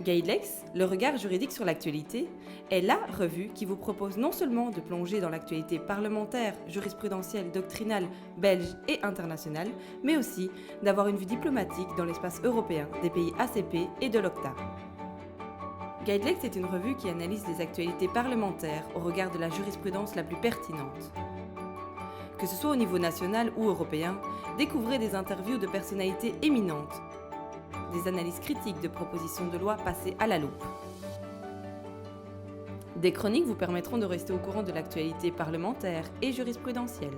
Guidelex, le regard juridique sur l'actualité, est la revue qui vous propose non seulement de plonger dans l'actualité parlementaire, jurisprudentielle, doctrinale, belge et internationale, mais aussi d'avoir une vue diplomatique dans l'espace européen, des pays ACP et de l'OCTA. Guidelex est une revue qui analyse les actualités parlementaires au regard de la jurisprudence la plus pertinente. Que ce soit au niveau national ou européen, découvrez des interviews de personnalités éminentes, des analyses critiques de propositions de loi passées à la loupe. Des chroniques vous permettront de rester au courant de l'actualité parlementaire et jurisprudentielle.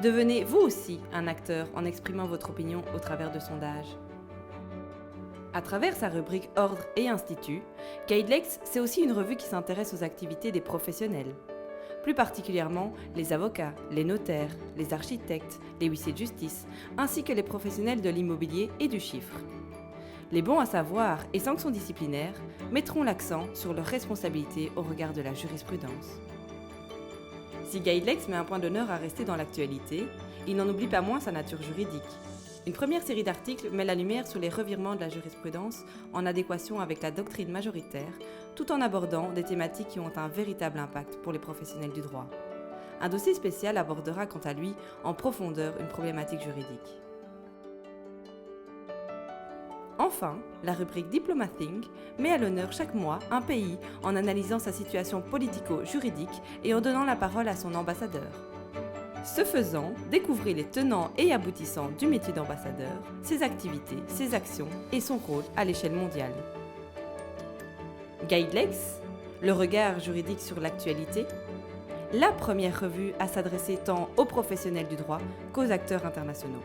Devenez vous aussi un acteur en exprimant votre opinion au travers de sondages. À travers sa rubrique Ordre et Institut, Guidelex, c'est aussi une revue qui s'intéresse aux activités des professionnels. Plus particulièrement les avocats, les notaires, les architectes, les huissiers de justice, ainsi que les professionnels de l'immobilier et du chiffre. Les bons à savoir et sanctions disciplinaires mettront l'accent sur leurs responsabilités au regard de la jurisprudence. Si Guidelex met un point d'honneur à rester dans l'actualité, il n'en oublie pas moins sa nature juridique. Une première série d'articles met la lumière sur les revirements de la jurisprudence en adéquation avec la doctrine majoritaire, tout en abordant des thématiques qui ont un véritable impact pour les professionnels du droit. Un dossier spécial abordera quant à lui en profondeur une problématique juridique. Enfin, la rubrique Diplomathing met à l'honneur chaque mois un pays en analysant sa situation politico-juridique et en donnant la parole à son ambassadeur. Ce faisant, découvrez les tenants et aboutissants du métier d'ambassadeur, ses activités, ses actions et son rôle à l'échelle mondiale. Guidelex, le regard juridique sur l'actualité, la première revue à s'adresser tant aux professionnels du droit qu'aux acteurs internationaux.